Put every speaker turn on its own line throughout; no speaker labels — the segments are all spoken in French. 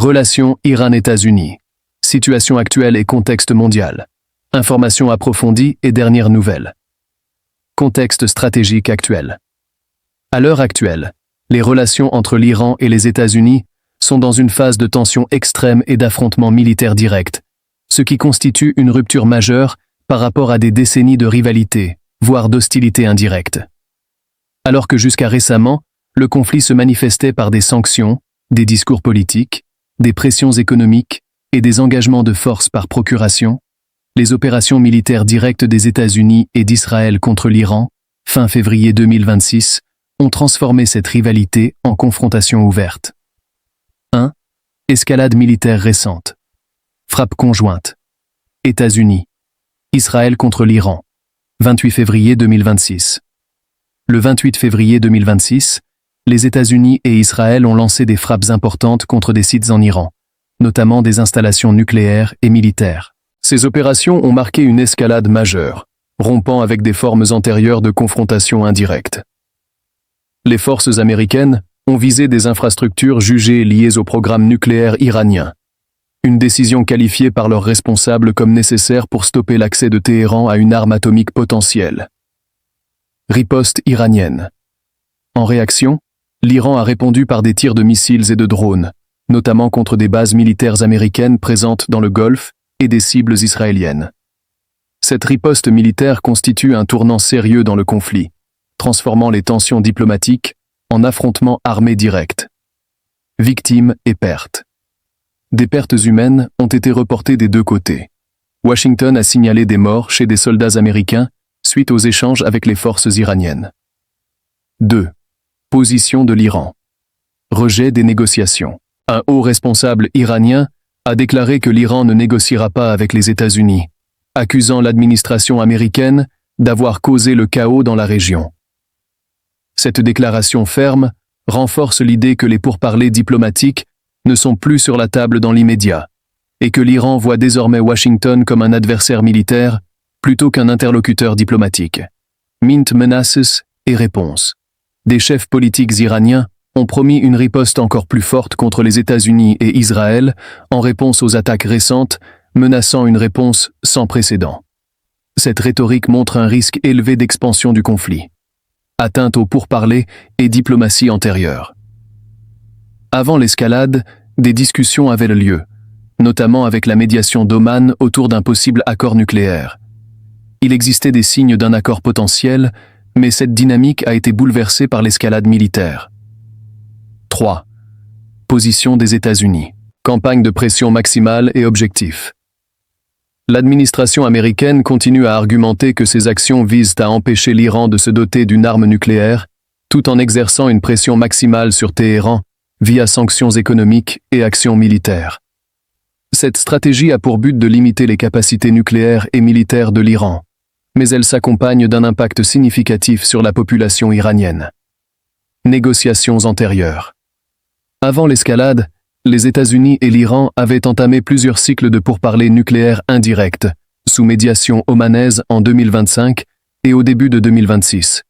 Relations Iran-États-Unis. Situation actuelle et contexte mondial. Informations approfondies et dernières nouvelles. Contexte stratégique actuel. À l'heure actuelle, les relations entre l'Iran et les États-Unis sont dans une phase de tension extrême et d'affrontement militaire direct, ce qui constitue une rupture majeure par rapport à des décennies de rivalité, voire d'hostilité indirecte. Alors que jusqu'à récemment, le conflit se manifestait par des sanctions, des discours politiques, des pressions économiques et des engagements de force par procuration, les opérations militaires directes des États-Unis et d'Israël contre l'Iran, fin février 2026, ont transformé cette rivalité en confrontation ouverte. 1. Escalade militaire récente. Frappe conjointe. États-Unis. Israël contre l'Iran. 28 février 2026. Le 28 février 2026, les États-Unis et Israël ont lancé des frappes importantes contre des sites en Iran, notamment des installations nucléaires et militaires. Ces opérations ont marqué une escalade majeure, rompant avec des formes antérieures de confrontation indirecte. Les forces américaines ont visé des infrastructures jugées liées au programme nucléaire iranien, une décision qualifiée par leurs responsables comme nécessaire pour stopper l'accès de Téhéran à une arme atomique potentielle. Riposte iranienne. En réaction, l'Iran a répondu par des tirs de missiles et de drones, notamment contre des bases militaires américaines présentes dans le Golfe et des cibles israéliennes. Cette riposte militaire constitue un tournant sérieux dans le conflit, transformant les tensions diplomatiques en affrontements armés directs. Victimes et pertes. Des pertes humaines ont été reportées des deux côtés. Washington a signalé des morts chez des soldats américains suite aux échanges avec les forces iraniennes. 2. Position de l'Iran. Rejet des négociations. Un haut responsable iranien a déclaré que l'Iran ne négociera pas avec les États-Unis, accusant l'administration américaine d'avoir causé le chaos dans la région. Cette déclaration ferme renforce l'idée que les pourparlers diplomatiques ne sont plus sur la table dans l'immédiat, et que l'Iran voit désormais Washington comme un adversaire militaire plutôt qu'un interlocuteur diplomatique. Mint menaces et réponses. Des chefs politiques iraniens ont promis une riposte encore plus forte contre les États-Unis et Israël en réponse aux attaques récentes, menaçant une réponse sans précédent. Cette rhétorique montre un risque élevé d'expansion du conflit. Atteinte aux pourparlers et diplomatie antérieure. Avant l'escalade, des discussions avaient lieu, notamment avec la médiation d'Oman autour d'un possible accord nucléaire. Il existait des signes d'un accord potentiel, mais cette dynamique a été bouleversée par l'escalade militaire. 3. Position des États-Unis. Campagne de pression maximale et objectif. L'administration américaine continue à argumenter que ces actions visent à empêcher l'Iran de se doter d'une arme nucléaire, tout en exerçant une pression maximale sur Téhéran via sanctions économiques et actions militaires. Cette stratégie a pour but de limiter les capacités nucléaires et militaires de l'Iran, mais elle s'accompagne d'un impact significatif sur la population iranienne. Négociations antérieures. Avant l'escalade, les États-Unis et l'Iran avaient entamé plusieurs cycles de pourparlers nucléaires indirects, sous médiation omanaise en 2025 et au début de 2026.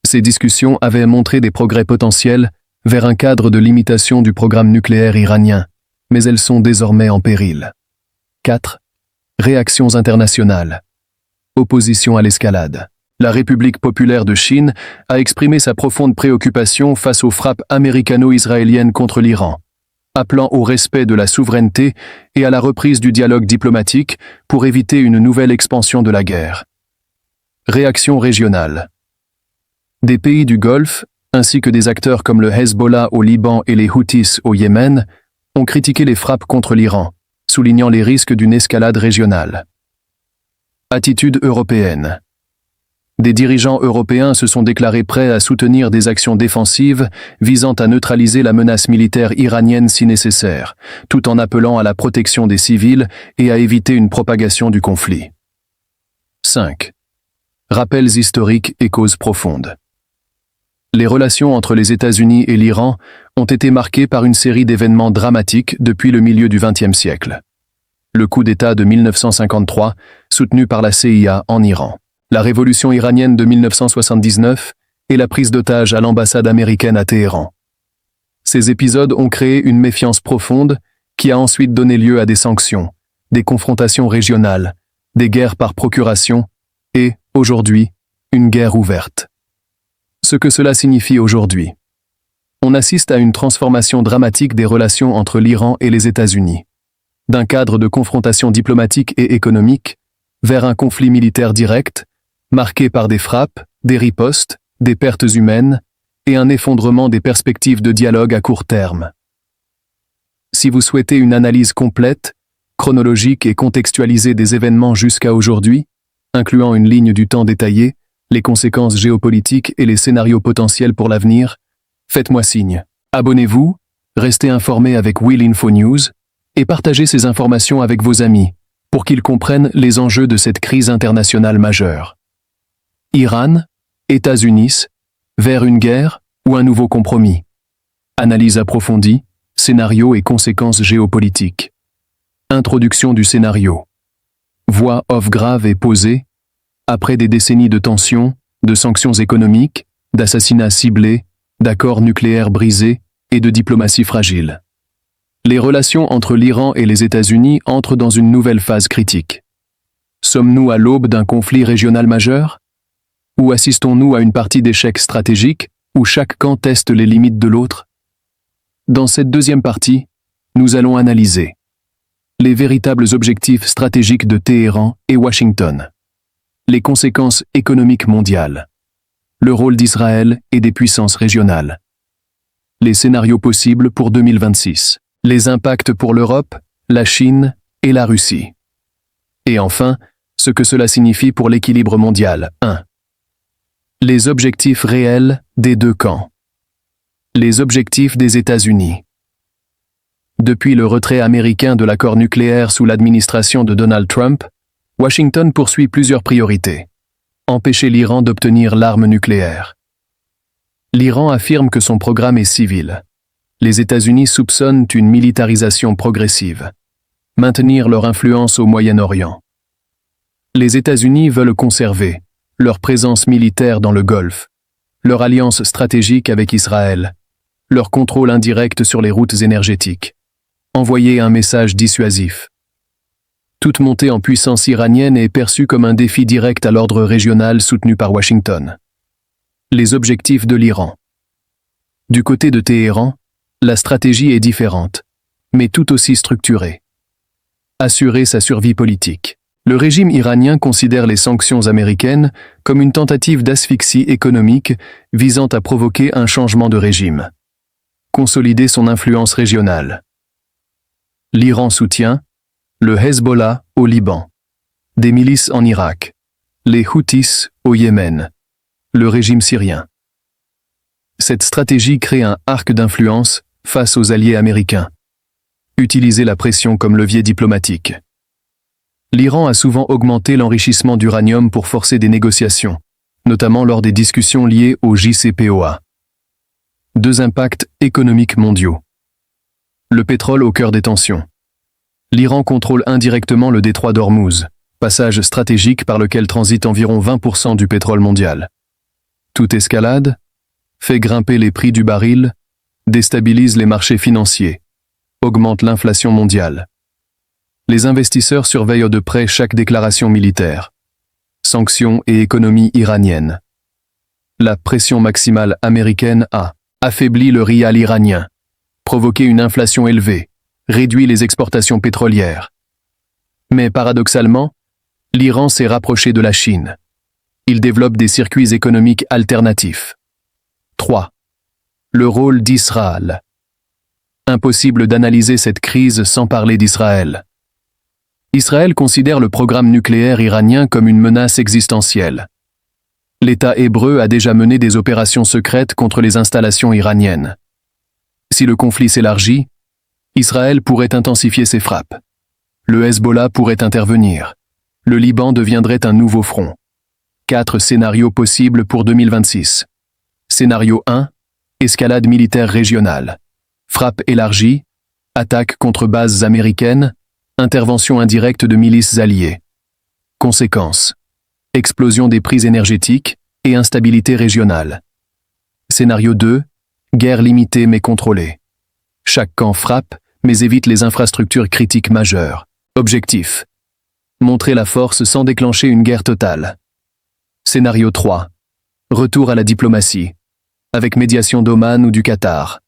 Ces discussions avaient montré des progrès potentiels vers un cadre de limitation du programme nucléaire iranien, mais elles sont désormais en péril. 4. Réactions internationales. Opposition à l'escalade. La République populaire de Chine a exprimé sa profonde préoccupation face aux frappes américano-israéliennes contre l'Iran, appelant au respect de la souveraineté et à la reprise du dialogue diplomatique pour éviter une nouvelle expansion de la guerre. Réaction régionale. Des pays du Golfe, ainsi que des acteurs comme le Hezbollah au Liban et les Houthis au Yémen, ont critiqué les frappes contre l'Iran, soulignant les risques d'une escalade régionale. Attitude européenne. Des dirigeants européens se sont déclarés prêts à soutenir des actions défensives visant à neutraliser la menace militaire iranienne si nécessaire, tout en appelant à la protection des civils et à éviter une propagation du conflit. 5. Rappels historiques et causes profondes. Les relations entre les États-Unis et l'Iran ont été marquées par une série d'événements dramatiques depuis le milieu du XXe siècle. Le coup d'État de 1953, soutenu par la CIA en Iran. La révolution iranienne de 1979 et la prise d'otage à l'ambassade américaine à Téhéran. Ces épisodes ont créé une méfiance profonde qui a ensuite donné lieu à des sanctions, des confrontations régionales, des guerres par procuration et, aujourd'hui, une guerre ouverte. Ce que cela signifie aujourd'hui. On assiste à une transformation dramatique des relations entre l'Iran et les États-Unis, d'un cadre de confrontation diplomatique et économique vers un conflit militaire direct, marqué par des frappes, des ripostes, des pertes humaines et un effondrement des perspectives de dialogue à court terme. Si vous souhaitez une analyse complète, chronologique et contextualisée des événements jusqu'à aujourd'hui, incluant une ligne du temps détaillée, les conséquences géopolitiques et les scénarios potentiels pour l'avenir, faites-moi signe. Abonnez-vous, restez informés avec Will Info News et partagez ces informations avec vos amis pour qu'ils comprennent les enjeux de cette crise internationale majeure. Iran, États-Unis, vers une guerre ou un nouveau compromis. Analyse approfondie, scénarios et conséquences géopolitiques. Introduction du scénario. Voix off grave et posée, après des décennies de tensions, de sanctions économiques, d'assassinats ciblés, d'accords nucléaires brisés et de diplomatie fragile. Les relations entre l'Iran et les États-Unis entrent dans une nouvelle phase critique. Sommes-nous à l'aube d'un conflit régional majeur? Ou assistons-nous à une partie d'échecs stratégiques où chaque camp teste les limites de l'autre? Dans cette deuxième partie, nous allons analyser les véritables objectifs stratégiques de Téhéran et Washington, les conséquences économiques mondiales, le rôle d'Israël et des puissances régionales, les scénarios possibles pour 2026, les impacts pour l'Europe, la Chine et la Russie. Et enfin, ce que cela signifie pour l'équilibre mondial. 1. Les objectifs réels des deux camps. Les objectifs des États-Unis. Depuis le retrait américain de l'accord nucléaire sous l'administration de Donald Trump, Washington poursuit plusieurs priorités. Empêcher l'Iran d'obtenir l'arme nucléaire. L'Iran affirme que son programme est civil. Les États-Unis soupçonnent une militarisation progressive. Maintenir leur influence au Moyen-Orient. Les États-Unis veulent conserver leur présence militaire dans le Golfe, leur alliance stratégique avec Israël, leur contrôle indirect sur les routes énergétiques. Envoyer un message dissuasif. Toute montée en puissance iranienne est perçue comme un défi direct à l'ordre régional soutenu par Washington. Les objectifs de l'Iran. Du côté de Téhéran, la stratégie est différente, mais tout aussi structurée. Assurer sa survie politique. Le régime iranien considère les sanctions américaines comme une tentative d'asphyxie économique visant à provoquer un changement de régime. Consolider son influence régionale. L'Iran soutient le Hezbollah au Liban, des milices en Irak, les Houthis au Yémen, le régime syrien. Cette stratégie crée un arc d'influence face aux alliés américains. Utiliser la pression comme levier diplomatique. L'Iran a souvent augmenté l'enrichissement d'uranium pour forcer des négociations, notamment lors des discussions liées au JCPOA. 2 impacts économiques mondiaux. Le pétrole au cœur des tensions. L'Iran contrôle indirectement le détroit d'Ormuz, passage stratégique par lequel transite environ 20% du pétrole mondial. Toute escalade fait grimper les prix du baril, déstabilise les marchés financiers, augmente l'inflation mondiale. Les investisseurs surveillent de près chaque déclaration militaire. Sanctions et économie iranienne. La pression maximale américaine a affaibli le rial iranien, provoqué une inflation élevée, réduit les exportations pétrolières. Mais paradoxalement, l'Iran s'est rapproché de la Chine. Il développe des circuits économiques alternatifs. 3. Le rôle d'Israël. Impossible d'analyser cette crise sans parler d'Israël. Israël considère le programme nucléaire iranien comme une menace existentielle. L'État hébreu a déjà mené des opérations secrètes contre les installations iraniennes. Si le conflit s'élargit, Israël pourrait intensifier ses frappes. Le Hezbollah pourrait intervenir. Le Liban deviendrait un nouveau front. 4 scénarios possibles pour 2026. Scénario 1. Escalade militaire régionale. Frappe élargie. Attaque contre bases américaines. Intervention indirecte de milices alliées. Conséquences. Explosion des prix énergétiques et instabilité régionale. Scénario 2. Guerre limitée mais contrôlée. Chaque camp frappe, mais évite les infrastructures critiques majeures. Objectif: montrer la force sans déclencher une guerre totale. Scénario 3. Retour à la diplomatie, avec médiation d'Oman ou du Qatar.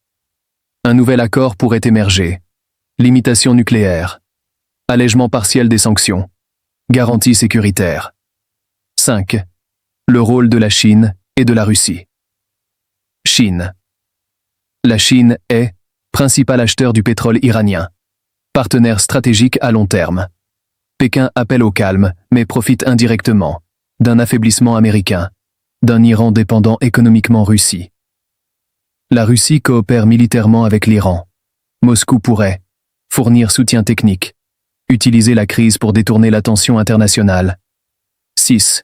Un nouvel accord pourrait émerger. Limitation nucléaire. Allègement partiel des sanctions. Garantie sécuritaire. 5. Le rôle de la Chine et de la Russie. Chine. La Chine est principal acheteur du pétrole iranien. Partenaire stratégique à long terme. Pékin appelle au calme, mais profite indirectement d'un affaiblissement américain, d'un Iran dépendant économiquement Russie. La Russie coopère militairement avec l'Iran. Moscou pourrait fournir soutien technique, utiliser la crise pour détourner l'attention internationale. 6.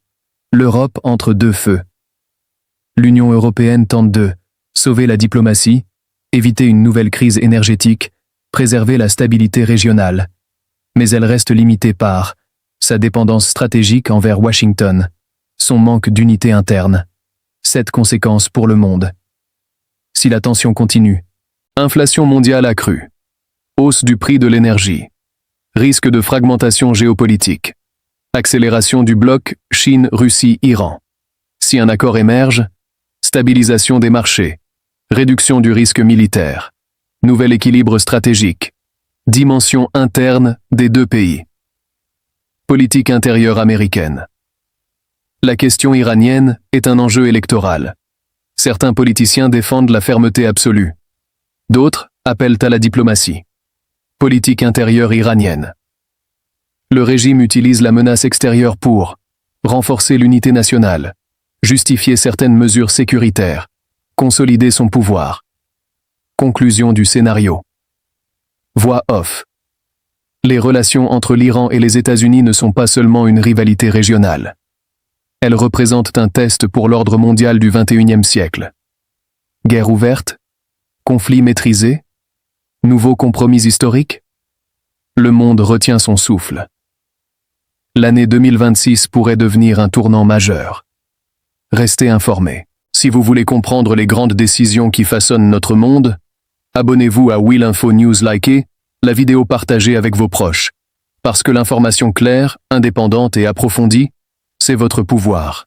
L'Europe entre deux feux. L'Union européenne tente de sauver la diplomatie, éviter une nouvelle crise énergétique, préserver la stabilité régionale. Mais elle reste limitée par sa dépendance stratégique envers Washington, son manque d'unité interne. 7 conséquences pour le monde. Si la tension continue, inflation mondiale accrue, hausse du prix de l'énergie, risque de fragmentation géopolitique, accélération du bloc Chine-Russie-Iran. Si un accord émerge, stabilisation des marchés, réduction du risque militaire, nouvel équilibre stratégique, dimension interne des deux pays. Politique intérieure américaine. La question iranienne est un enjeu électoral. Certains politiciens défendent la fermeté absolue. D'autres appellent à la diplomatie. Politique intérieure iranienne. Le régime utilise la menace extérieure pour renforcer l'unité nationale, justifier certaines mesures sécuritaires, consolider son pouvoir. Conclusion du scénario. Voix off. Les relations entre l'Iran et les États-Unis ne sont pas seulement une rivalité régionale. Elles représentent un test pour l'ordre mondial du XXIe siècle. Guerre ouverte? Conflit maîtrisé? Nouveau compromis historique? Le monde retient son souffle. L'année 2026 pourrait devenir un tournant majeur. Restez informés. Si vous voulez comprendre les grandes décisions qui façonnent notre monde, abonnez-vous à Will Info News, likez la vidéo, partagée avec vos proches. Parce que l'information claire, indépendante et approfondie, c'est votre pouvoir.